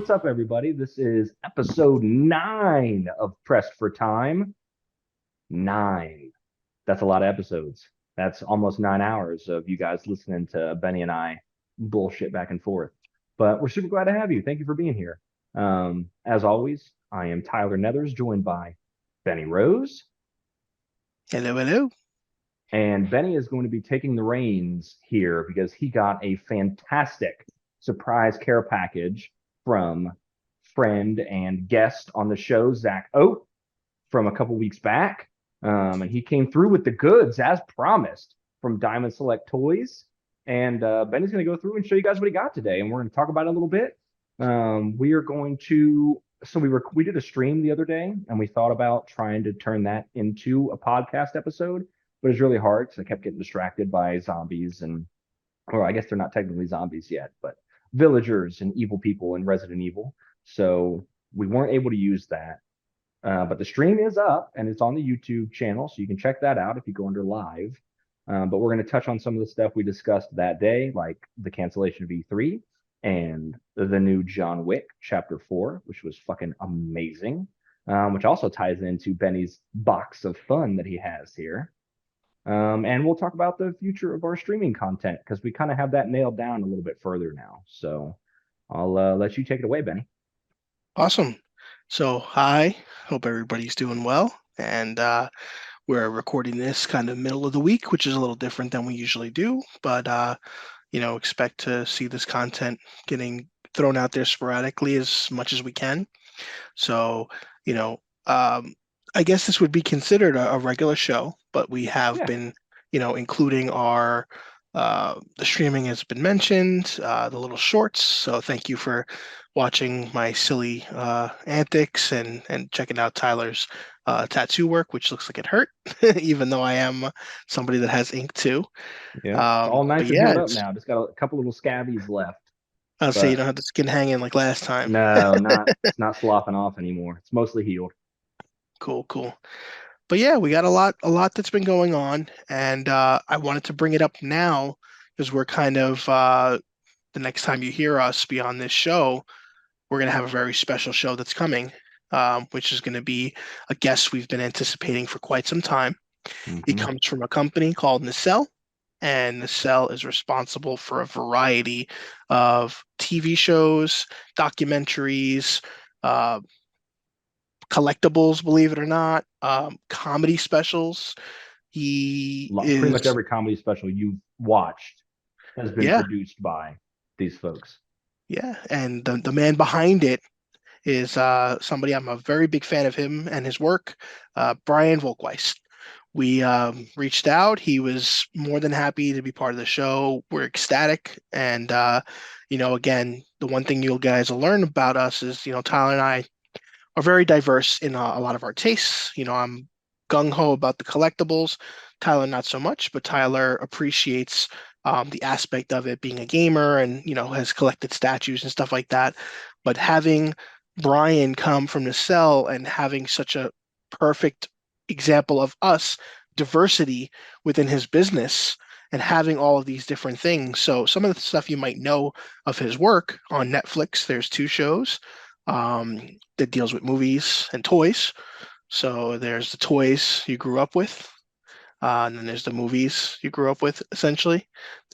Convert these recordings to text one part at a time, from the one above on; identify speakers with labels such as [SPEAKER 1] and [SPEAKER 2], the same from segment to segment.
[SPEAKER 1] what's up, everybody? This is episode 9 of Pressed for Time. 9. That's a lot of episodes. That's almost 9 hours of you guys listening to Benny and I bullshit back and forth. But we're super glad to have you. Thank you for being here. As always, I am Tyler Nethers, joined by Benny Rose.
[SPEAKER 2] Hello, hello.
[SPEAKER 1] And Benny is going to be taking the reins here because he got a fantastic surprise care package from friend and guest on the show, Zach Oat, from a couple weeks back. And he came through with the goods as promised from Diamond Select Toys. And Benny's going to go through and show you guys what he got today. And we're going to talk about it a little bit. We are going to. So we did a stream the other day, and we thought about trying to turn that into a podcast episode, but it's really hard because I kept getting distracted by zombies or I guess they're not technically zombies yet, but villagers and evil people in Resident Evil. So we weren't able to use that. But the stream is up and it's on the YouTube channel, so you can check that out if you go under live. But we're going to touch on some of the stuff we discussed that day, like the cancellation of E3 and the new John Wick Chapter 4, which was fucking amazing, which also ties into Benny's box of fun that he has here. And we'll talk about the future of our streaming content because we kind of have that nailed down a little bit further now. So I'll let you take it away, Benny.
[SPEAKER 2] Awesome. So, hi. Hope everybody's doing well. And we're recording this kind of middle of the week, which is a little different than we usually do. But, expect to see this content getting thrown out there sporadically as much as we can. So, you know, I guess this would be considered a regular show, but we have
[SPEAKER 1] Yeah.
[SPEAKER 2] been, including our the streaming has been mentioned, the little shorts. So thank you for watching my silly antics and checking out Tyler's tattoo work, which looks like it hurt, even though I am somebody that has ink too.
[SPEAKER 1] Yeah. It's all
[SPEAKER 2] But
[SPEAKER 1] nice and
[SPEAKER 2] yeah,
[SPEAKER 1] healed up now. Just got a couple little scabbies left.
[SPEAKER 2] I'll say you
[SPEAKER 1] But
[SPEAKER 2] don't have the skin hanging like last time.
[SPEAKER 1] no, not it's not sloughing off anymore. It's mostly healed.
[SPEAKER 2] Cool, cool. But yeah, we got a lot that's been going on, and I wanted to bring it up now because we're kind of the next time you hear us be on this show, we're going to have a very special show that's coming, which is going to be a guest we've been anticipating for quite some time. He
[SPEAKER 1] Hmm.
[SPEAKER 2] comes from a company called Nacelle, and Nacelle is responsible for a variety of TV shows, documentaries, uh, collectibles, believe it or not, comedy specials. He
[SPEAKER 1] Pretty much
[SPEAKER 2] is,
[SPEAKER 1] every comedy special you've watched has been
[SPEAKER 2] yeah,
[SPEAKER 1] produced by these folks.
[SPEAKER 2] yeah, and the man behind it is somebody I'm a very big fan of him and his work, Brian Volkweist. We reached out. He was more than happy to be part of the show. We're ecstatic. And, again, the one thing you guys will learn about us is, Tyler and I are very diverse in a lot of our tastes. I'm gung ho about the collectibles. Tyler, not so much, but Tyler appreciates the aspect of it being a gamer and, has collected statues and stuff like that. But having Brian come from the cell and having such a perfect example of us diversity within his business and having all of these different things. So some of the stuff you might know of his work on Netflix, there's two shows um, that deals with movies and toys. So there's the toys you grew up with, and then there's the movies you grew up with, essentially.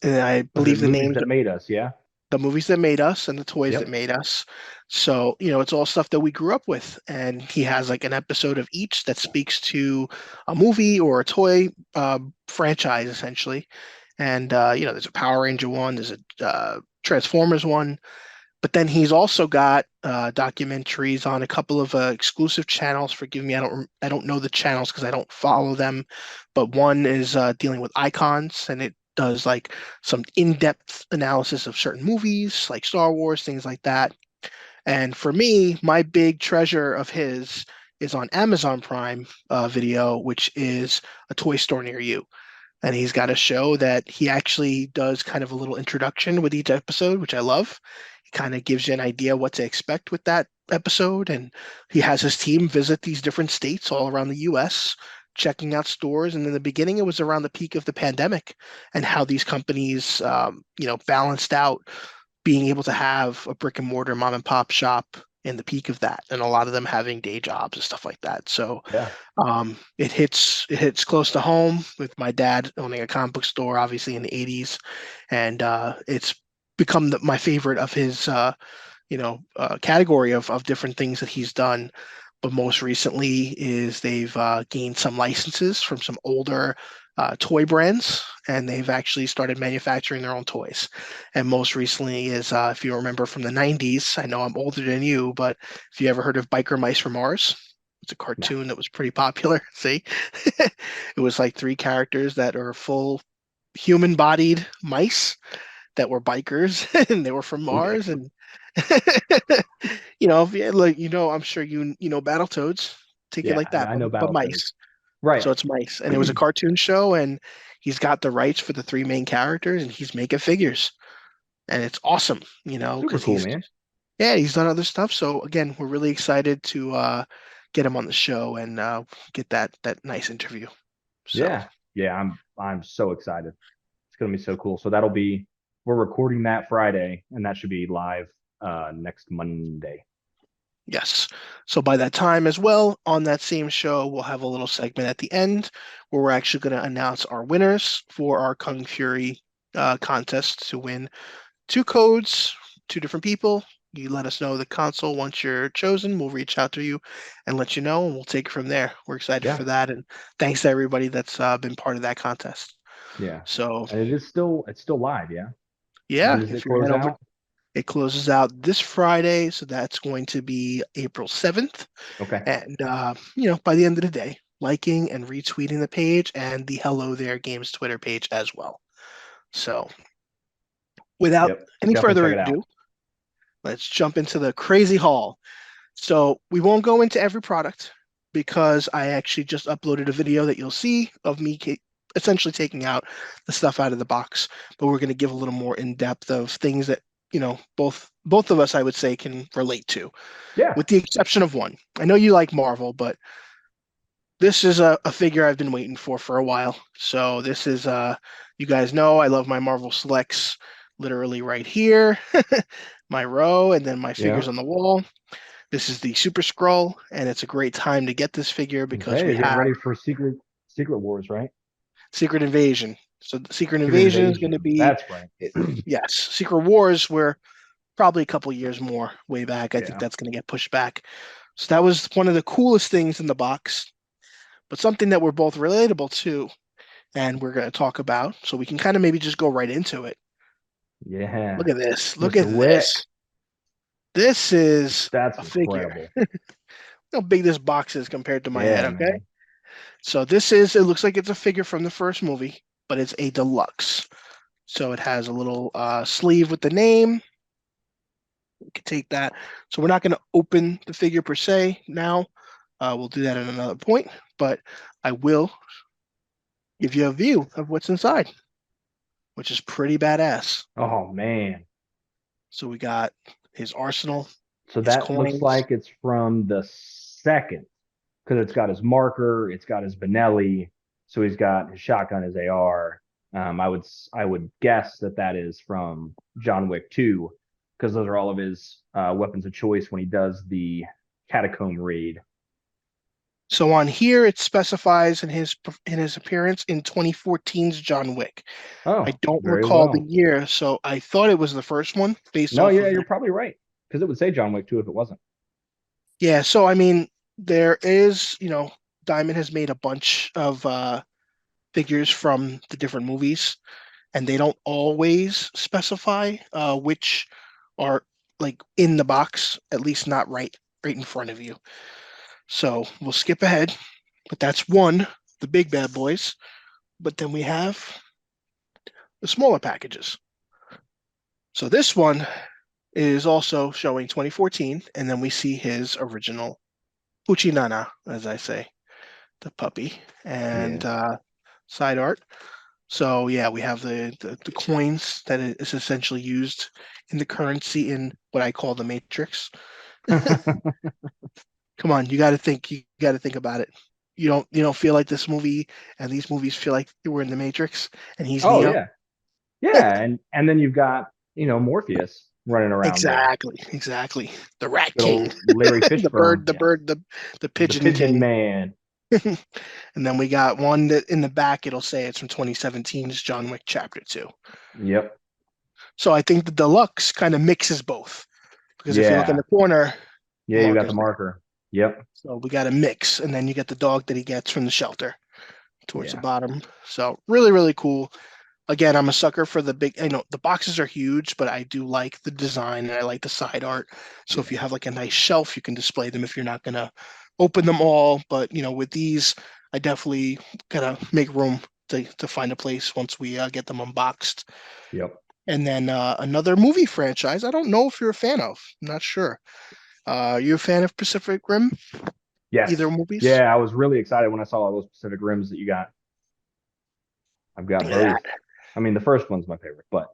[SPEAKER 2] And I
[SPEAKER 1] Was it
[SPEAKER 2] believe the
[SPEAKER 1] movies
[SPEAKER 2] names
[SPEAKER 1] that made us? Yeah.
[SPEAKER 2] the movies that made us and the toys that
[SPEAKER 1] Yep.
[SPEAKER 2] made us. So, it's all stuff that we grew up with. And he has like an episode of each that speaks to a movie or a toy franchise, essentially. And, there's a Power Ranger one, there's a Transformers one. But then he's also got documentaries on a couple of exclusive channels. Forgive me, I don't know the channels because I don't follow them. But one is dealing with icons, and it does like some in-depth analysis of certain movies, like Star Wars, things like that. And for me, my big treasure of his is on Amazon Prime Video, which is A Toy Store Near You. And he's got a show that he actually does kind of a little introduction with each episode, which I love. He kind of gives you an idea what to expect with that episode. And he has his team visit these different states all around the US, checking out stores. And in the beginning, it was around the peak of the pandemic and how these companies, balanced out being able to have a brick and mortar mom and pop shop in the peak of that, and a lot of them having day jobs and stuff like that. So
[SPEAKER 1] Yeah.
[SPEAKER 2] it hits close to home with my dad owning a comic book store, obviously in the '80s, and it's become my favorite of his category of different things that he's done. But most recently is they've gained some licenses from some older toy brands, and they've actually started manufacturing their own toys. And most recently is, if you remember from the '90s, I know I'm older than you, but if you ever heard of Biker Mice from Mars, it's a
[SPEAKER 1] No.
[SPEAKER 2] cartoon that was pretty popular. See, it was like three characters that are full human-bodied mice that were bikers, and they were from
[SPEAKER 1] Okay.
[SPEAKER 2] Mars, and if you like, I'm sure you know Battletoads. Take it
[SPEAKER 1] Yeah,
[SPEAKER 2] like that,
[SPEAKER 1] I know
[SPEAKER 2] but
[SPEAKER 1] Battletoads.
[SPEAKER 2] mice.
[SPEAKER 1] Right.
[SPEAKER 2] So it's mice, and it was a cartoon show, and he's got the rights for the three main characters, and he's making figures, and it's awesome,
[SPEAKER 1] Super
[SPEAKER 2] because
[SPEAKER 1] cool,
[SPEAKER 2] he's
[SPEAKER 1] man.
[SPEAKER 2] yeah, he's done other stuff. So again, we're really excited to get him on the show and get that nice interview. So
[SPEAKER 1] Yeah. Yeah, I'm so excited. It's gonna be so cool. So we're recording that Friday, and that should be live next Monday.
[SPEAKER 2] yes. So by that time as well, on that same show, we'll have a little segment at the end where we're actually going to announce our winners for our Kung Fury contest to win two codes, two different people. You let us know the console once you're chosen. We'll reach out to you and let you know, and we'll take it from there. We're excited for
[SPEAKER 1] Yeah.
[SPEAKER 2] that, and thanks to everybody that's been part of that contest.
[SPEAKER 1] Yeah.
[SPEAKER 2] So
[SPEAKER 1] And it's still live, yeah. When
[SPEAKER 2] yeah,
[SPEAKER 1] does it
[SPEAKER 2] if you head
[SPEAKER 1] close
[SPEAKER 2] over,
[SPEAKER 1] out?
[SPEAKER 2] it closes out this Friday, so that's going to be April 7th.
[SPEAKER 1] Okay.
[SPEAKER 2] And by the end of the day, liking and retweeting the page and the Hello There Games Twitter page as well. So without
[SPEAKER 1] Yep.
[SPEAKER 2] any
[SPEAKER 1] Definitely
[SPEAKER 2] further
[SPEAKER 1] check it out.
[SPEAKER 2] ado, let's jump into the crazy haul. So we won't go into every product because I actually just uploaded a video that you'll see of me essentially taking out the stuff out of the box. But we're going to give a little more in depth of things that both of us, I would say, can relate to,
[SPEAKER 1] Yeah.
[SPEAKER 2] with the exception of one. I know you like Marvel, but this is a figure I've been waiting for a while. So this is you guys know I love my Marvel Selects literally right here, my row, and then my
[SPEAKER 1] Yeah.
[SPEAKER 2] figures on the wall. This is the Super Scroll, and it's a great time to get this figure because
[SPEAKER 1] Okay,
[SPEAKER 2] we
[SPEAKER 1] you're getting
[SPEAKER 2] have
[SPEAKER 1] ready for Secret Wars, right?
[SPEAKER 2] Secret Invasion. So the Secret
[SPEAKER 1] Secret
[SPEAKER 2] Invasion is going to
[SPEAKER 1] Invasion.
[SPEAKER 2] be,
[SPEAKER 1] That's right.
[SPEAKER 2] yes, Secret Wars, we're probably a couple years more way back. I think
[SPEAKER 1] Yeah.
[SPEAKER 2] that's going to get pushed back. So that was one of the coolest things in the box, but something that we're both relatable to, and we're going to talk about. So we can kind of maybe just go right into it.
[SPEAKER 1] Yeah.
[SPEAKER 2] Look at this. Look
[SPEAKER 1] Mr.
[SPEAKER 2] at
[SPEAKER 1] Wick.
[SPEAKER 2] this. This is
[SPEAKER 1] That's
[SPEAKER 2] a figure.
[SPEAKER 1] incredible.
[SPEAKER 2] How big this box is compared to my head,
[SPEAKER 1] Yeah,
[SPEAKER 2] okay?
[SPEAKER 1] man.
[SPEAKER 2] So it looks like it's a figure from the first movie, but it's a deluxe. So it has a little sleeve with the name. We can take that. So we're not going to open the figure per se now. We'll do that at another point, but I will give you a view of what's inside, which is pretty badass.
[SPEAKER 1] Oh man.
[SPEAKER 2] So we got his arsenal,
[SPEAKER 1] So
[SPEAKER 2] his
[SPEAKER 1] that looks
[SPEAKER 2] coins.
[SPEAKER 1] like it's from the second because it's got his marker, it's got his Benelli, so he's got his shotgun, his AR. I would guess that is from John Wick 2 because those are all of his weapons of choice when he does the catacomb raid.
[SPEAKER 2] So on here it specifies in his appearance in 2014's John Wick. I
[SPEAKER 1] Oh,
[SPEAKER 2] don't
[SPEAKER 1] very
[SPEAKER 2] recall the
[SPEAKER 1] well.
[SPEAKER 2] year, so I thought it was the first one based
[SPEAKER 1] No,
[SPEAKER 2] off
[SPEAKER 1] yeah,
[SPEAKER 2] of
[SPEAKER 1] you're
[SPEAKER 2] that.
[SPEAKER 1] probably right because it would say John Wick 2 if it wasn't.
[SPEAKER 2] Yeah, so I mean, there is, Diamond has made a bunch of figures from the different movies, and they don't always specify which are like in the box, at least not right in front of you. So we'll skip ahead, but that's one, the big bad boys. But then we have the smaller packages. So this one is also showing 2014, and then we see his original Puchinana, as I say, the puppy,
[SPEAKER 1] Yeah.
[SPEAKER 2] and side art. So yeah, we have the coins that is essentially used in the currency in what I call the Matrix. Come on, you got to think. You got to think about it. You don't feel like this movie and these movies feel like we're in the Matrix and he's
[SPEAKER 1] Oh
[SPEAKER 2] Neo.
[SPEAKER 1] yeah. Yeah, and then you've got, Morpheus. running around there.
[SPEAKER 2] Exactly. The Rat
[SPEAKER 1] Good
[SPEAKER 2] King,
[SPEAKER 1] old Larry
[SPEAKER 2] the
[SPEAKER 1] Fishburne.
[SPEAKER 2] bird, the
[SPEAKER 1] Yeah.
[SPEAKER 2] bird, the
[SPEAKER 1] The
[SPEAKER 2] Pigeon
[SPEAKER 1] Pigeon
[SPEAKER 2] King.
[SPEAKER 1] Man.
[SPEAKER 2] And then we got one that in the back it'll say it's from 2017. It's John Wick Chapter 2.
[SPEAKER 1] Yep.
[SPEAKER 2] So I think the deluxe kind of mixes both because if you look in
[SPEAKER 1] Yeah.
[SPEAKER 2] the corner,
[SPEAKER 1] Yeah, you got the
[SPEAKER 2] marker's there.
[SPEAKER 1] marker. Yep.
[SPEAKER 2] So we got a mix, and then you get the dog that he gets from the shelter towards the
[SPEAKER 1] Yeah.
[SPEAKER 2] bottom. So really, really cool. Again, I'm a sucker for the big. I know the boxes are huge, but I do like the design and I like the side art. So if you
[SPEAKER 1] Yeah.
[SPEAKER 2] have like a nice shelf, you can display them if you're not gonna open them all. But with these, I definitely gotta make room to find a place once we get them unboxed.
[SPEAKER 1] Yep.
[SPEAKER 2] And then another movie franchise. I don't know if you're a fan of. I'm not sure. Are you a fan of Pacific Rim? Either
[SPEAKER 1] Yes.
[SPEAKER 2] movies?
[SPEAKER 1] Yeah, I was really excited when I saw all those Pacific Rims that you got. I've got
[SPEAKER 2] Yeah.
[SPEAKER 1] both. I mean, the first one's my favorite, but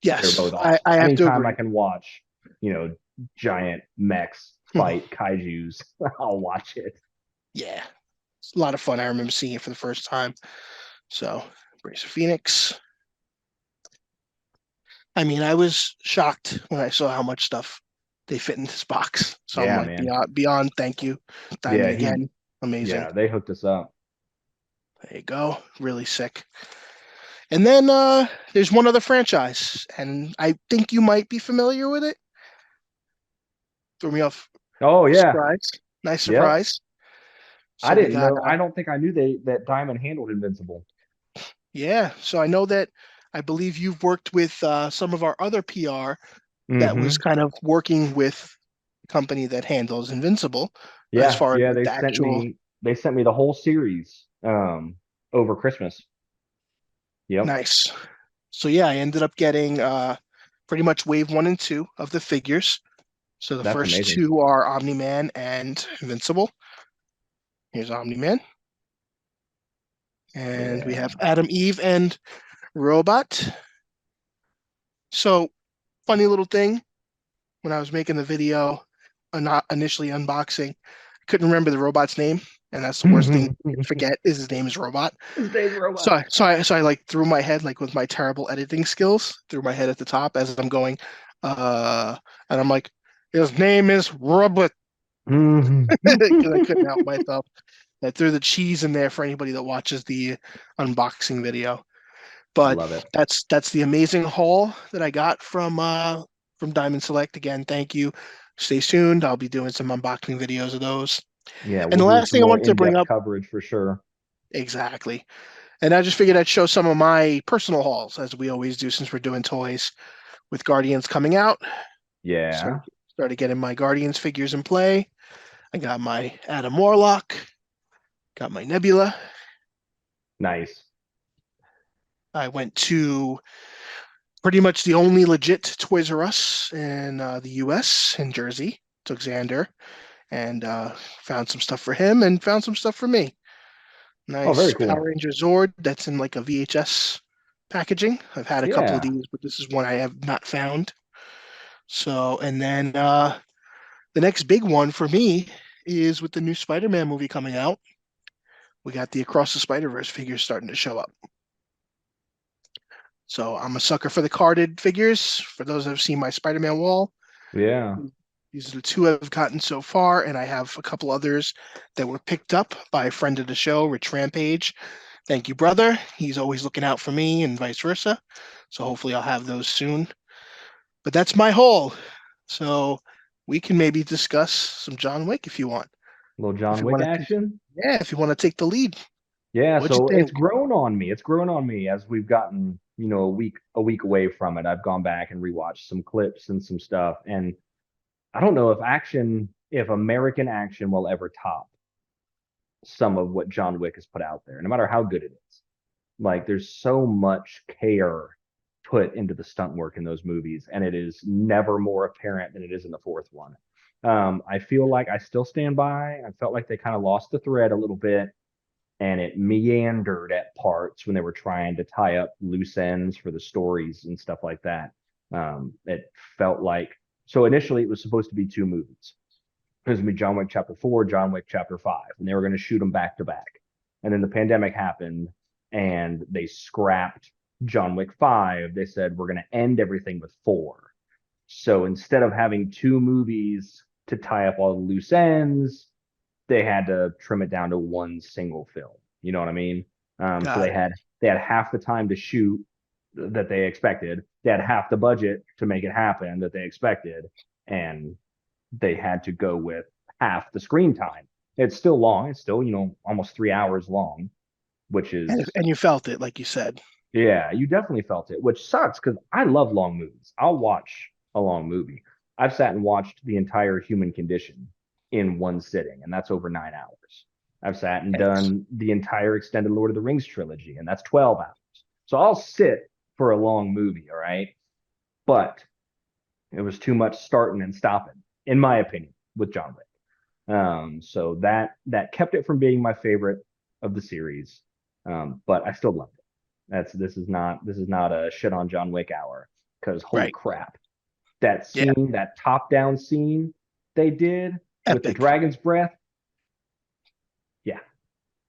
[SPEAKER 1] they're
[SPEAKER 2] Yes,
[SPEAKER 1] both
[SPEAKER 2] I,
[SPEAKER 1] awesome.
[SPEAKER 2] I have to
[SPEAKER 1] Anytime I
[SPEAKER 2] agree.
[SPEAKER 1] can watch, giant mechs fight kaijus, I'll watch it.
[SPEAKER 2] Yeah, it's a lot of fun. I remember seeing it for the first time. So, Brace of Phoenix. I mean, I was shocked when I saw how much stuff they fit in this box. So I'm
[SPEAKER 1] Yeah,
[SPEAKER 2] like,
[SPEAKER 1] man.
[SPEAKER 2] beyond, thank you. Diamond
[SPEAKER 1] Yeah,
[SPEAKER 2] again. Amazing.
[SPEAKER 1] they hooked us up.
[SPEAKER 2] There you go. Really sick. And then there's one other franchise, and I think you might be familiar with it. Threw me off.
[SPEAKER 1] Oh yeah.
[SPEAKER 2] Surprise. Nice
[SPEAKER 1] Yep.
[SPEAKER 2] surprise.
[SPEAKER 1] I
[SPEAKER 2] So we
[SPEAKER 1] didn't
[SPEAKER 2] got
[SPEAKER 1] know. I don't think I knew that Diamond handled Invincible.
[SPEAKER 2] yeah. So I know that I believe you've worked with some of our other PR that was
[SPEAKER 1] Mm-hmm.
[SPEAKER 2] kind of working with the company that handles Invincible as
[SPEAKER 1] Yeah,
[SPEAKER 2] far as
[SPEAKER 1] yeah,
[SPEAKER 2] like, the actual
[SPEAKER 1] they sent me the whole series over Christmas. Yep.
[SPEAKER 2] nice. So yeah, I ended up getting pretty much wave one and two of the figures. So the
[SPEAKER 1] That's
[SPEAKER 2] first
[SPEAKER 1] amazing.
[SPEAKER 2] two are Omni-Man and Invincible. Here's Omni-Man. And we have
[SPEAKER 1] Yeah.
[SPEAKER 2] Adam, Eve, and Robot. So funny little thing, when I was making the video, not initially unboxing, I couldn't remember the robot's name, and that's the worst thing you can forget is his name is Robot.
[SPEAKER 1] His name's
[SPEAKER 2] So
[SPEAKER 1] Robot.
[SPEAKER 2] I like threw my head like with my terrible editing skills, threw my head at the top as I'm going, uh, and I'm like, his name is Robot
[SPEAKER 1] Mhm.
[SPEAKER 2] because I couldn't help myself. I threw the cheese in there for anybody that watches the unboxing video. But
[SPEAKER 1] Love it.
[SPEAKER 2] that's the amazing haul that I got from Diamond Select. Again, thank you. Stay tuned. I'll be doing some unboxing videos of those.
[SPEAKER 1] Yeah,
[SPEAKER 2] And
[SPEAKER 1] we'll
[SPEAKER 2] the
[SPEAKER 1] do
[SPEAKER 2] last
[SPEAKER 1] some
[SPEAKER 2] thing I
[SPEAKER 1] more
[SPEAKER 2] wanted to bring
[SPEAKER 1] in-depth
[SPEAKER 2] up
[SPEAKER 1] coverage for sure.
[SPEAKER 2] exactly. And I just figured I'd show some of my personal hauls as we always do since we're doing toys with Guardians coming out.
[SPEAKER 1] Yeah.
[SPEAKER 2] Started getting my Guardians figures in play. I got my Adam Warlock, got my Nebula.
[SPEAKER 1] Nice.
[SPEAKER 2] I went to pretty much the only legit Toys R Us in the US in Jersey. Took Xander and found some stuff for him and found some stuff for me.
[SPEAKER 1] Oh,
[SPEAKER 2] Nice
[SPEAKER 1] very
[SPEAKER 2] Power
[SPEAKER 1] cool.
[SPEAKER 2] Ranger Zord that's in like a VHS packaging. I've had a couple of
[SPEAKER 1] Yeah.
[SPEAKER 2] these, but this is one I have not found. So, and then the next big one for me is with the new Spider-Man movie coming out. We got the Across the Spider-Verse figures starting to show up. So I'm a sucker for the carded figures. For those that have seen my Spider-Man wall,
[SPEAKER 1] Yeah.
[SPEAKER 2] these are the two I've gotten so far, and I have a couple others that were picked up by a friend of the show, Rich Rampage. Thank you, brother. He's always looking out for me and vice versa. So hopefully I'll have those soon. But that's my haul. So we can maybe discuss some John Wick if you want.
[SPEAKER 1] Little
[SPEAKER 2] If
[SPEAKER 1] John
[SPEAKER 2] you
[SPEAKER 1] Wick
[SPEAKER 2] want to,
[SPEAKER 1] action.
[SPEAKER 2] yeah, if you want to take the lead.
[SPEAKER 1] Yeah,
[SPEAKER 2] What'd you
[SPEAKER 1] so it's
[SPEAKER 2] think?
[SPEAKER 1] grown on me. It's grown on me as we've gotten, a week away from it. I've gone back and rewatched some clips and some stuff. And I don't know if American action will ever top some of what John Wick has put out there, no matter how good it is. Like there's so much care put into the stunt work in those movies, and it is never more apparent than it is in the fourth one. I feel like I still stand by. I felt like they kind of lost the thread a little bit, and it meandered at parts when they were trying to tie up loose ends for the stories and stuff like that. It felt like so initially it was supposed to be two movies. It was going to be John Wick Chapter 4, John Wick Chapter 5, and they were going to shoot them back to back. And then the pandemic happened and they scrapped John Wick 5. They said, we're going to end everything with 4. So instead of having two movies to tie up all the loose ends, they had to trim it down to one single film. You know what I mean? So
[SPEAKER 2] Got it.
[SPEAKER 1] they had half the time to shoot that they expected. They had half the budget to make it happen that they expected, and they had to go with half the screen time. It's still long. It's still almost 3 hours long, which is
[SPEAKER 2] And you felt it, like you said.
[SPEAKER 1] yeah, you definitely felt it, which sucks because I love long movies. I'll watch a long movie. I've sat and watched the entire Human Condition in one sitting, and that's over 9 hours. I've sat and
[SPEAKER 2] Thanks.
[SPEAKER 1] done the entire extended Lord of the Rings trilogy, and that's 12 hours. So I'll sit for a long movie, all right? But it was too much starting and stopping, in my opinion, with John Wick. So that kept it from being my favorite of the series. But I still loved it. This is not a shit on John Wick hour because holy
[SPEAKER 2] Right.
[SPEAKER 1] crap, that
[SPEAKER 2] Yeah.
[SPEAKER 1] scene, that top down scene they did with the
[SPEAKER 2] Epic.
[SPEAKER 1] dragon's breath, yeah,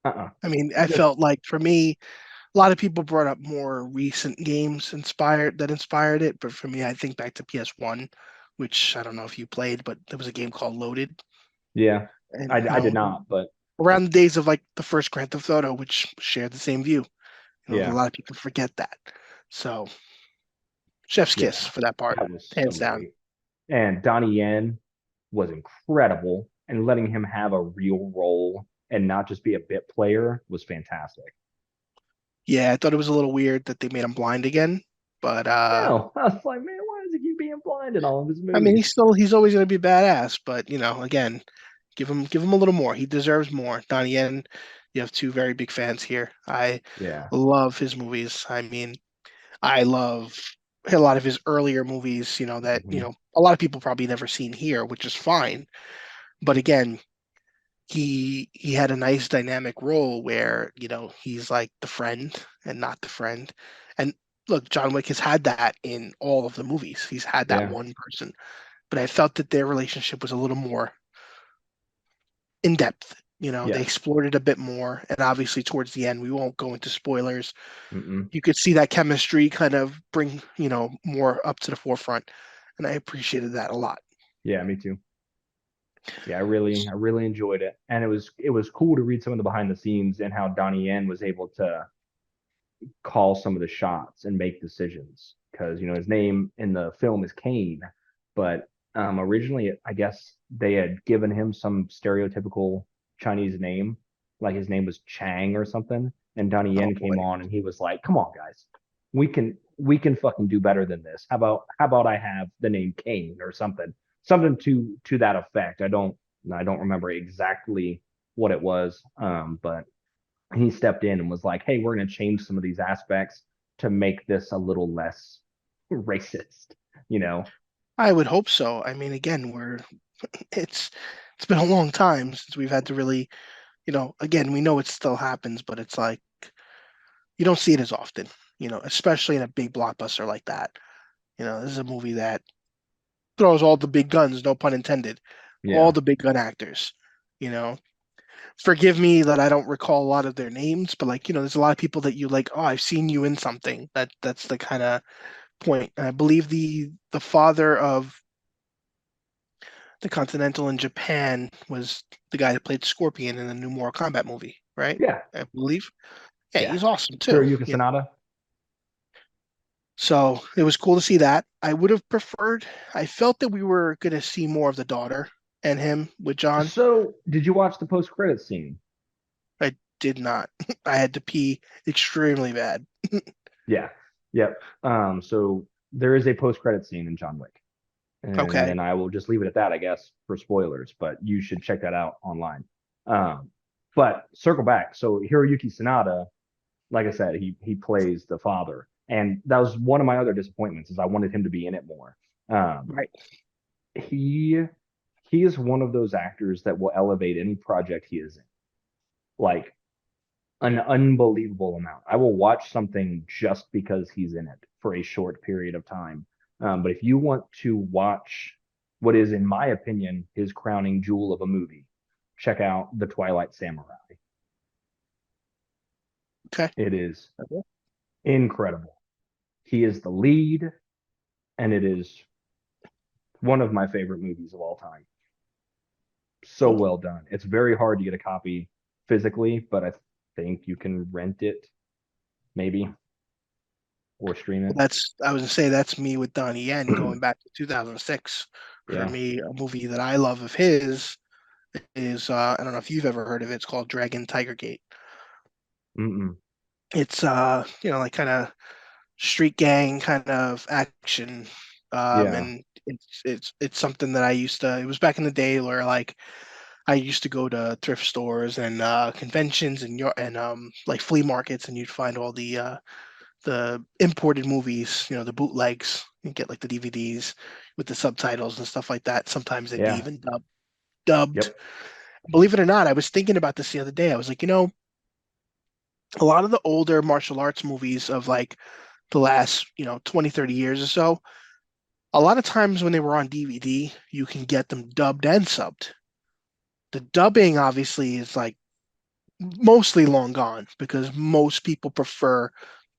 [SPEAKER 1] uh-uh.
[SPEAKER 2] I mean, I
[SPEAKER 1] Just
[SPEAKER 2] felt like for me, a lot of people brought up more recent games inspired it, but for me, I think back to PS1, which I don't know if you played, but there was a game called Loaded,
[SPEAKER 1] yeah,
[SPEAKER 2] and
[SPEAKER 1] I did not, but
[SPEAKER 2] around the days of like the first Grand Theft Auto, which shared the same view. A
[SPEAKER 1] yeah,
[SPEAKER 2] lot of people forget that. So, chef's kiss
[SPEAKER 1] yeah,
[SPEAKER 2] for that part,
[SPEAKER 1] that was so
[SPEAKER 2] hands down.
[SPEAKER 1] great. And Donnie Yen was incredible, and letting him have a real role and not just be a bit player was fantastic.
[SPEAKER 2] Yeah, I thought it was a little weird that they made him blind again, but
[SPEAKER 1] No, I was like, man, why does he keep being blind in all of his
[SPEAKER 2] I mean,
[SPEAKER 1] movies?
[SPEAKER 2] he's always going to be badass. But again, give him a little more. He deserves more. Donnie Yen, you have two very big fans here. I
[SPEAKER 1] Yeah.
[SPEAKER 2] love his movies. I mean, I love a lot of his earlier movies. That
[SPEAKER 1] Hmm.
[SPEAKER 2] a lot of people probably never seen here, which is fine. But again, he had a nice dynamic role where he's like the friend and not the friend. And look, John Wick has had that in all of the movies. He's had that
[SPEAKER 1] Yeah.
[SPEAKER 2] one person, but I felt that their relationship was a little more in depth. They
[SPEAKER 1] Yes.
[SPEAKER 2] explored it a bit more, and obviously towards the end, we won't go into spoilers.
[SPEAKER 1] Mm-mm.
[SPEAKER 2] You could see that chemistry kind of bring more up to the forefront, and I appreciated that a lot.
[SPEAKER 1] Yeah, me too. Yeah, I really enjoyed it. And it was cool to read some of the behind the scenes and how Donnie Yen was able to call some of the shots and make decisions. Because, his name in the film is Kane, but originally I guess they had given him some stereotypical Chinese name, like his name was Chang or something. And Donnie
[SPEAKER 2] Oh
[SPEAKER 1] Yen
[SPEAKER 2] boy.
[SPEAKER 1] came on and he was like, "Come on, guys, we can fucking do better than this. How about I have the name Kane or something, something to that effect." I don't remember exactly what it was, but he stepped in and was like, "Hey, we're going to change some of these aspects to make this a little less racist." You know?
[SPEAKER 2] I would hope so. I mean, again, it's it's been a long time since we've had to really, again, we know it still happens, but it's like you don't see it as often, especially in a big blockbuster like that. This is a movie that throws all the big guns, no pun intended, all
[SPEAKER 1] Yeah,
[SPEAKER 2] the big gun actors. You know, Forgive me that I don't recall a lot of their names, but like, there's a lot of people that you like, oh, I've seen you in something. That's the kind of point. And I believe the father of the Continental in Japan was the guy that played Scorpion in the new Mortal Kombat movie, right?
[SPEAKER 1] yeah,
[SPEAKER 2] I believe. Yeah,
[SPEAKER 1] yeah.
[SPEAKER 2] he's awesome too.
[SPEAKER 1] Hiroyuki Sanada.
[SPEAKER 2] So it was cool to see that. I would have preferred. I felt that we were going to see more of the daughter and him with John.
[SPEAKER 1] So, did you watch the post credit scene?
[SPEAKER 2] I did not. I had to pee extremely bad.
[SPEAKER 1] Yeah, yep. So there is a post credit scene in John Wick, and
[SPEAKER 2] Okay.
[SPEAKER 1] then I will just leave it at that, I guess, for spoilers. But you should check that out online. Um, but circle back. So Hiroyuki Sanada, like I said, he plays the father, and that was one of my other disappointments. Is I wanted him to be in it more. Um,
[SPEAKER 2] Right.
[SPEAKER 1] he he is one of those actors that will elevate any project he is in, like an unbelievable amount. I will watch something just because he's in it for a short period of time. But if you want to watch what is, in my opinion, his crowning jewel of a movie, check out The Twilight Samurai.
[SPEAKER 2] Okay.
[SPEAKER 1] It is incredible. He is the lead, and it is one of my favorite movies of all time. So
[SPEAKER 2] Cool.
[SPEAKER 1] well done. It's very hard to get a copy physically, but I think you can rent it maybe or stream
[SPEAKER 2] Well,
[SPEAKER 1] it.
[SPEAKER 2] I was gonna say that's me with Donnie Yen going back to 2006. For
[SPEAKER 1] Yeah.
[SPEAKER 2] me, a movie that I love of his is I don't know if you've ever heard of it. It's called Dragon Tiger Gate.
[SPEAKER 1] Mm-mm.
[SPEAKER 2] It's like kind of street gang kind of action,
[SPEAKER 1] Yeah.
[SPEAKER 2] and it's something that I used to. It was back in the day where like I used to go to thrift stores and conventions and like flea markets, and you'd find all the imported movies, the bootlegs. You get like the DVDs with the subtitles and stuff like that. Sometimes they'd be
[SPEAKER 1] Yeah.
[SPEAKER 2] even dubbed.
[SPEAKER 1] Yep.
[SPEAKER 2] Believe it or not, I was thinking about this the other day. I was like, a lot of the older martial arts movies of like the last, 20, 30 years or so, a lot of times when they were on DVD, you can get them dubbed and subbed. The dubbing obviously is like mostly long gone because most people prefer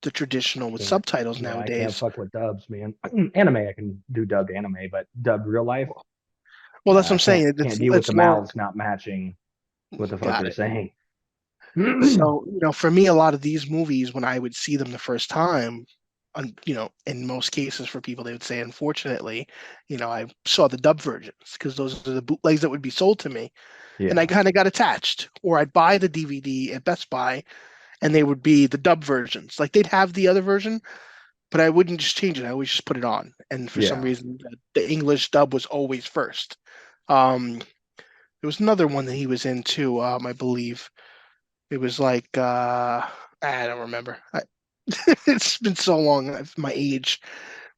[SPEAKER 2] the traditional with
[SPEAKER 1] Yeah.
[SPEAKER 2] subtitles
[SPEAKER 1] Yeah. I can't
[SPEAKER 2] nowadays.
[SPEAKER 1] fuck with dubs, man. Anime, I can do dubbed anime, but dubbed real life,
[SPEAKER 2] Well, that's what
[SPEAKER 1] I
[SPEAKER 2] I'm
[SPEAKER 1] can't
[SPEAKER 2] saying.
[SPEAKER 1] can't deal with
[SPEAKER 2] It's
[SPEAKER 1] the
[SPEAKER 2] long.
[SPEAKER 1] mouths not matching what the fuck
[SPEAKER 2] Got
[SPEAKER 1] they're
[SPEAKER 2] it.
[SPEAKER 1] saying.
[SPEAKER 2] So, for me, a lot of these movies, when I would see them the first time, in most cases for people, they would say, unfortunately, I saw the dub versions because those are the bootlegs that would be sold to me. And I
[SPEAKER 1] Yeah.
[SPEAKER 2] kind of got attached. Or I'd buy the DVD at Best Buy and they would be the dub versions. Like they'd have the other version, but I wouldn't just change it. I always just put it on. And for some
[SPEAKER 1] Yeah.
[SPEAKER 2] reason, the English dub was always first. Um, there was another one that he was in too, I believe. It was like I don't remember. It's been so long, my age.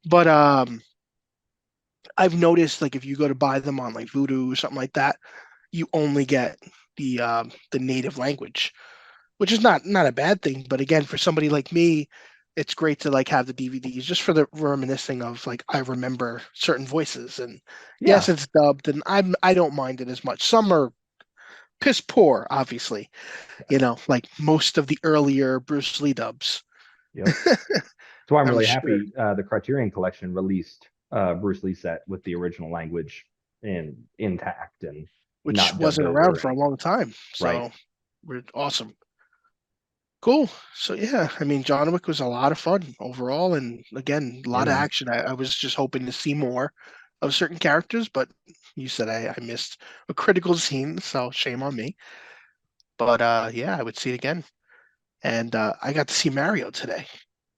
[SPEAKER 2] But I've noticed like if you go to buy them on like Voodoo or something like that, you only get the native language, which is not a bad thing. But again, for somebody like me, it's great to like have the DVDs just for the reminiscing of like I remember certain voices. And yes,
[SPEAKER 1] Yeah.
[SPEAKER 2] it's dubbed, and I don't mind it as much. Some are piss poor, obviously. Like most of the earlier Bruce Lee dubs.
[SPEAKER 1] Yep. That's why I'm
[SPEAKER 2] I'm
[SPEAKER 1] really
[SPEAKER 2] sure,
[SPEAKER 1] happy the Criterion Collection released Bruce Lee set with the original language in intact and
[SPEAKER 2] which
[SPEAKER 1] not dubbed
[SPEAKER 2] wasn't around
[SPEAKER 1] over
[SPEAKER 2] for a
[SPEAKER 1] and
[SPEAKER 2] long time.
[SPEAKER 1] right.
[SPEAKER 2] So we're awesome. Cool. So yeah, I mean, John Wick was a lot of fun overall, and again, a
[SPEAKER 1] Yeah,
[SPEAKER 2] lot of
[SPEAKER 1] man.
[SPEAKER 2] action. I was just hoping to see more of certain characters, but you said I missed a critical scene, so shame on me. But yeah, I would see it again. And I got to see Mario today.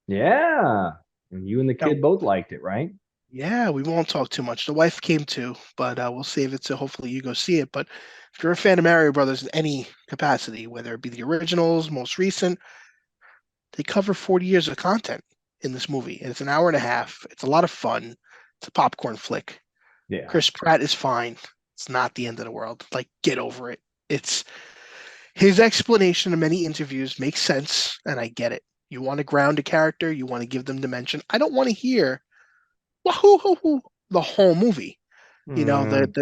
[SPEAKER 1] Yeah. And you and the
[SPEAKER 2] Now,
[SPEAKER 1] kid both liked it, right?
[SPEAKER 2] yeah, we won't talk too much. The wife came too, but we'll save it to hopefully you go see it. But if you're a fan of Mario Brothers in any capacity, whether it be the originals, most recent, they cover 40 years of content in this movie. And it's an hour and a half. It's a lot of fun. It's a popcorn flick.
[SPEAKER 1] Yeah.
[SPEAKER 2] Chris Pratt is fine. It's not the end of the world. Like, get over it. It's his explanation in many interviews makes sense, and I get it. You want to ground a character, you want to give them dimension. I don't want to hear wahoo hoo hoo the whole movie. You know,
[SPEAKER 1] Mm,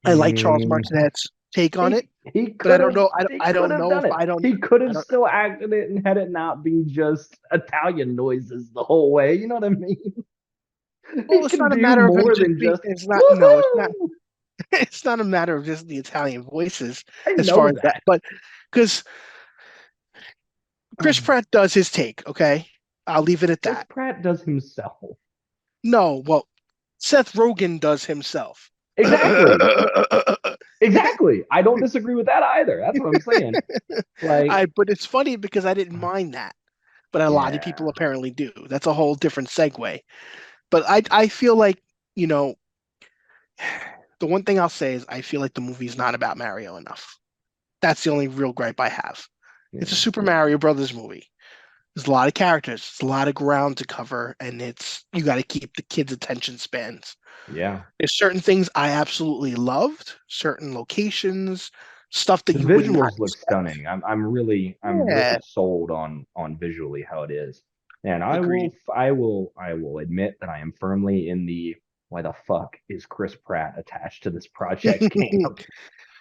[SPEAKER 2] I like Charles
[SPEAKER 1] mm,
[SPEAKER 2] Martinet's take on it,
[SPEAKER 1] he
[SPEAKER 2] but I
[SPEAKER 1] could
[SPEAKER 2] don't
[SPEAKER 1] have
[SPEAKER 2] know.
[SPEAKER 1] he
[SPEAKER 2] I
[SPEAKER 1] could
[SPEAKER 2] don't
[SPEAKER 1] have
[SPEAKER 2] know
[SPEAKER 1] done
[SPEAKER 2] if
[SPEAKER 1] it.
[SPEAKER 2] I don't.
[SPEAKER 1] He could
[SPEAKER 2] I
[SPEAKER 1] have
[SPEAKER 2] don't.
[SPEAKER 1] still acted it and had it not be just Italian noises the whole way. You know what I mean?
[SPEAKER 2] Well,
[SPEAKER 1] He
[SPEAKER 2] it's
[SPEAKER 1] can
[SPEAKER 2] not a
[SPEAKER 1] do
[SPEAKER 2] matter of him
[SPEAKER 1] more
[SPEAKER 2] just
[SPEAKER 1] than
[SPEAKER 2] being.
[SPEAKER 1] just
[SPEAKER 2] It's not. No, it's not.
[SPEAKER 1] woohoo.
[SPEAKER 2] It's not a matter of just the Italian voices
[SPEAKER 1] I
[SPEAKER 2] as far
[SPEAKER 1] know
[SPEAKER 2] as that,
[SPEAKER 1] that.
[SPEAKER 2] but because Chris Pratt does his take. Okay, I'll leave it at
[SPEAKER 1] Chris
[SPEAKER 2] that.
[SPEAKER 1] Pratt does himself.
[SPEAKER 2] No, well, Seth Rogen does himself.
[SPEAKER 1] Exactly.
[SPEAKER 2] I
[SPEAKER 1] Exactly. I don't disagree with that either. That's what I'm saying. Like,
[SPEAKER 2] but it's funny because I didn't mind that, but a lot of people
[SPEAKER 1] yeah.
[SPEAKER 2] apparently do. That's a whole different segue. But I feel like you know the one thing I'll say is I feel like the movie's not about Mario enough. That's the only real gripe I have. It's a
[SPEAKER 1] Yeah.
[SPEAKER 2] Super Mario Brothers movie. There's a lot of characters, there's a lot of ground to cover, and it's you got to keep the kids' attention spans.
[SPEAKER 1] Yeah.
[SPEAKER 2] There's certain things I absolutely loved, certain locations, stuff that
[SPEAKER 1] The
[SPEAKER 2] you would not
[SPEAKER 1] visuals look
[SPEAKER 2] expect.
[SPEAKER 1] stunning. I'm really
[SPEAKER 2] Yeah,
[SPEAKER 1] sold on visually how it is. And
[SPEAKER 2] agreed.
[SPEAKER 1] I will admit that I am firmly in the why the fuck is Chris Pratt attached to this project camp?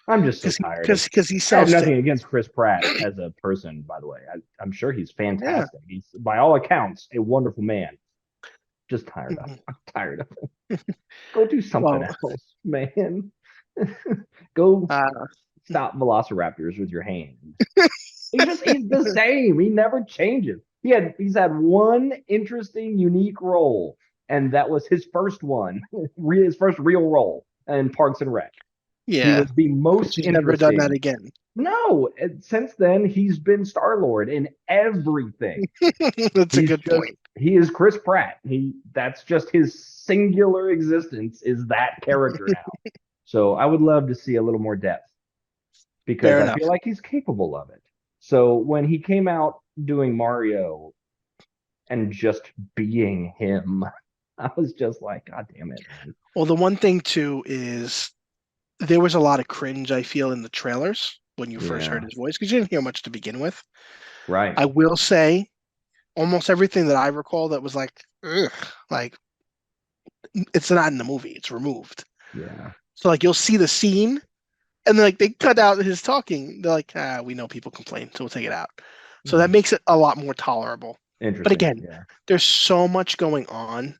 [SPEAKER 1] I'm just so
[SPEAKER 2] Because
[SPEAKER 1] tired of
[SPEAKER 2] he
[SPEAKER 1] I have
[SPEAKER 2] sells
[SPEAKER 1] nothing
[SPEAKER 2] tickets.
[SPEAKER 1] against Chris Pratt as a person, by the way. I'm sure he's
[SPEAKER 2] Yeah,
[SPEAKER 1] fantastic. He's by all accounts a wonderful man. Just tired of
[SPEAKER 2] Mhm.
[SPEAKER 1] it. I'm tired of it. Go do something
[SPEAKER 2] Well,
[SPEAKER 1] else, man. Go
[SPEAKER 2] uh,
[SPEAKER 1] stop velociraptors with your hand. He's the same. He never changes. He's had one interesting, unique role, and that was his first one, his first real role in Parks and Rec. He
[SPEAKER 2] yeah,
[SPEAKER 1] was the most
[SPEAKER 2] she's never done that
[SPEAKER 1] interesting.
[SPEAKER 2] again.
[SPEAKER 1] No, since then he's been Star-Lord in everything.
[SPEAKER 2] That's a
[SPEAKER 1] He's
[SPEAKER 2] good
[SPEAKER 1] just
[SPEAKER 2] point.
[SPEAKER 1] he is Chris Pratt. That's just his singular existence is that character now. So I would love to see a little more depth because
[SPEAKER 2] Fair
[SPEAKER 1] I
[SPEAKER 2] enough.
[SPEAKER 1] feel like he's capable of it. So when he came out doing Mario and just being him, I was just like, God damn it, man.
[SPEAKER 2] Well, the one thing too is there was a lot of cringe, I feel, in the trailers when you first heard
[SPEAKER 1] Yeah,
[SPEAKER 2] his voice because you didn't hear much to begin with.
[SPEAKER 1] right.
[SPEAKER 2] I will say almost everything that I recall that was like, ugh, like it's not in the movie, it's removed.
[SPEAKER 1] Yeah.
[SPEAKER 2] So like you'll see the scene and then like they cut out his talking. They're like, we know people complain, so we'll take it out. So that
[SPEAKER 1] Hmm.
[SPEAKER 2] makes it a lot more tolerable. But
[SPEAKER 1] Interesting.
[SPEAKER 2] again,
[SPEAKER 1] Yeah.
[SPEAKER 2] there's so much going on,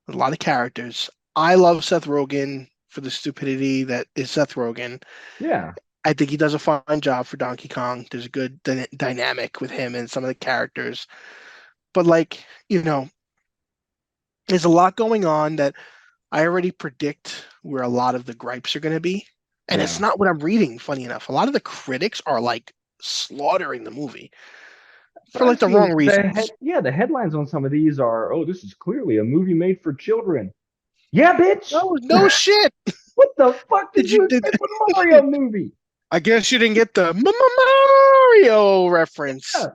[SPEAKER 2] a lot of characters. I love Seth Rogen for the stupidity that is Seth Rogen.
[SPEAKER 1] Yeah.
[SPEAKER 2] I think he does a fine job for Donkey Kong. There's a good dynamic with him and some of the characters. But like, there's a lot going on that I already predict where a lot of the gripes are going to be. And it's
[SPEAKER 1] Yeah.
[SPEAKER 2] not what I'm reading, funny enough. A lot of the critics are like slaughtering the movie
[SPEAKER 1] But
[SPEAKER 2] for
[SPEAKER 1] I've
[SPEAKER 2] like the
[SPEAKER 1] seen
[SPEAKER 2] wrong
[SPEAKER 1] the
[SPEAKER 2] reasons.
[SPEAKER 1] the headlines on some of these are, oh, this is clearly a movie made for children. Yeah, bitch.
[SPEAKER 2] No, no shit.
[SPEAKER 1] What the fuck did
[SPEAKER 2] Did you
[SPEAKER 1] you
[SPEAKER 2] did
[SPEAKER 1] expect from a Mario movie?
[SPEAKER 2] I guess you didn't get the Mario reference.
[SPEAKER 1] Yeah.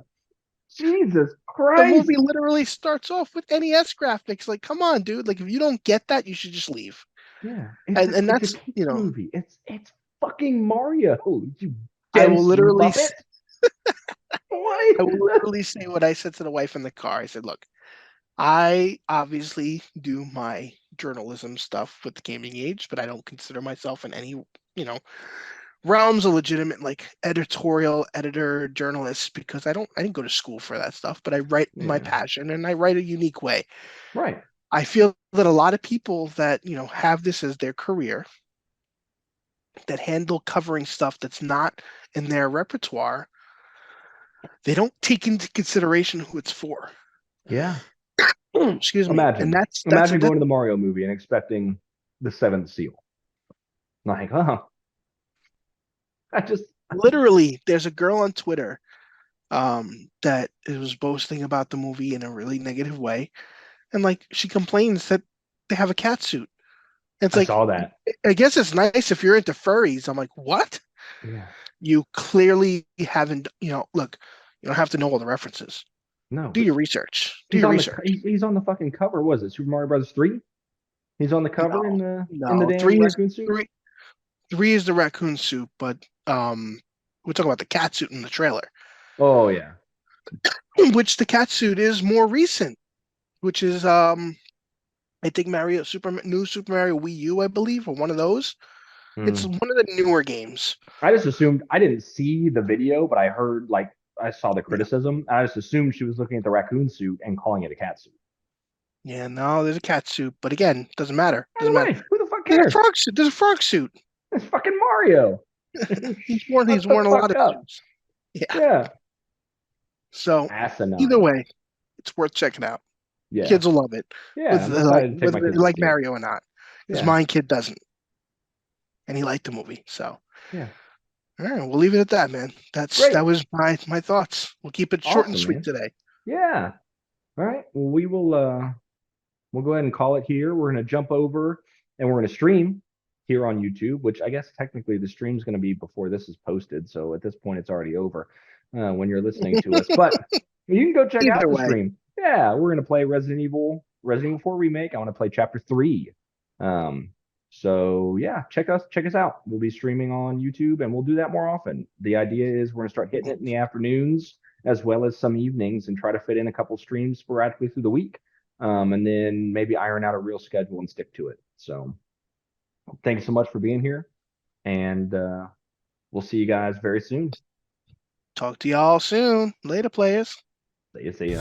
[SPEAKER 1] Jesus
[SPEAKER 2] The
[SPEAKER 1] Christ.
[SPEAKER 2] movie literally starts off with NES graphics. Like, come on, dude. Like, if you don't get that, you should just leave.
[SPEAKER 1] Yeah,
[SPEAKER 2] And
[SPEAKER 1] it's a
[SPEAKER 2] that's,
[SPEAKER 1] kids movie. It's fucking Mario. You
[SPEAKER 2] I will
[SPEAKER 1] dense
[SPEAKER 2] literally,
[SPEAKER 1] muppet. What?
[SPEAKER 2] I will literally say what I said to the wife in the car. I said, look, I obviously do my journalism stuff with the gaming age, but I don't consider myself in any, know, realms a legitimate like editorial editor journalist because I didn't go to school for that stuff, but I write my
[SPEAKER 1] Yeah.
[SPEAKER 2] passion and I write a unique way.
[SPEAKER 1] Right.
[SPEAKER 2] I feel that a lot of people that, have this as their career that handle covering stuff that's not in their repertoire, they don't take into consideration who it's for.
[SPEAKER 1] Yeah.
[SPEAKER 2] Excuse me. And
[SPEAKER 1] Imagine going to the Mario movie and expecting the seventh seal. Like, oh, I just
[SPEAKER 2] literally there's a girl on Twitter that was boasting about the movie in a really negative way. And like she complains that they have a cat suit. It's
[SPEAKER 1] I
[SPEAKER 2] like
[SPEAKER 1] saw that.
[SPEAKER 2] I guess it's nice if you're into furries. I'm like, what?
[SPEAKER 1] Yeah.
[SPEAKER 2] You clearly haven't, look, you don't have to know all the references.
[SPEAKER 1] No,
[SPEAKER 2] Do
[SPEAKER 1] but
[SPEAKER 2] your research. Do
[SPEAKER 1] he's
[SPEAKER 2] your
[SPEAKER 1] on the
[SPEAKER 2] research.
[SPEAKER 1] he's on the fucking cover. Was it Super Mario Brothers 3? He's on the cover
[SPEAKER 2] No,
[SPEAKER 1] in the
[SPEAKER 2] no.
[SPEAKER 1] damn raccoon suit.
[SPEAKER 2] Three is the raccoon suit, but we're talking about the cat suit in the trailer,
[SPEAKER 1] Oh yeah.
[SPEAKER 2] which the cat suit is more recent, which is I think New Super Mario Wii U, I believe, or one of those. It's
[SPEAKER 1] Hmm.
[SPEAKER 2] one of the newer games.
[SPEAKER 1] I just assumed I didn't see the video, but I heard like I saw the
[SPEAKER 2] Yeah.
[SPEAKER 1] criticism. I just assumed she was looking at the raccoon suit and calling it a cat suit.
[SPEAKER 2] Yeah, no, there's a cat suit, but again, doesn't matter.
[SPEAKER 1] By the
[SPEAKER 2] Doesn't matter.
[SPEAKER 1] way, who the fuck
[SPEAKER 2] There's a
[SPEAKER 1] cares?
[SPEAKER 2] frog suit. There's a frog suit.
[SPEAKER 1] It's fucking Mario.
[SPEAKER 2] He's
[SPEAKER 1] Shut the
[SPEAKER 2] worn a lot
[SPEAKER 1] fuck
[SPEAKER 2] of
[SPEAKER 1] up.
[SPEAKER 2] suits. Yeah.
[SPEAKER 1] Yeah.
[SPEAKER 2] So either
[SPEAKER 1] Asinine.
[SPEAKER 2] way, it's worth checking out.
[SPEAKER 1] Yeah.
[SPEAKER 2] Kids will love it,
[SPEAKER 1] Yeah. I'm excited to take
[SPEAKER 2] whether
[SPEAKER 1] my
[SPEAKER 2] they
[SPEAKER 1] kids to
[SPEAKER 2] like
[SPEAKER 1] see it.
[SPEAKER 2] Mario or not. Because
[SPEAKER 1] Yeah.
[SPEAKER 2] my kid doesn't, and he liked the movie. So
[SPEAKER 1] Yeah.
[SPEAKER 2] all right, we'll leave it at that, man.
[SPEAKER 1] Great.
[SPEAKER 2] That was my thoughts. We'll keep it short and
[SPEAKER 1] Awesome,
[SPEAKER 2] sweet
[SPEAKER 1] man.
[SPEAKER 2] today.
[SPEAKER 1] Yeah. All right. Well, we'll go ahead and call it here. We're gonna jump over and we're gonna stream here on YouTube, which I guess technically the stream's gonna be before this is posted. So at this point, it's already over when you're listening to us. But you can go check out
[SPEAKER 2] Either
[SPEAKER 1] the
[SPEAKER 2] way,
[SPEAKER 1] stream. Yeah, we're gonna play Resident Evil 4 remake. I want to play Chapter 3. Um, so yeah, check us out. We'll be streaming on YouTube, and we'll do that more often. The idea is we're gonna start hitting it in the afternoons as well as some evenings, and try to fit in a couple streams sporadically through the week, and then maybe iron out a real schedule and stick to it. So thank you so much for being here, and we'll see you guys very soon.
[SPEAKER 2] talk to y'all soon. Later, players.
[SPEAKER 1] See ya.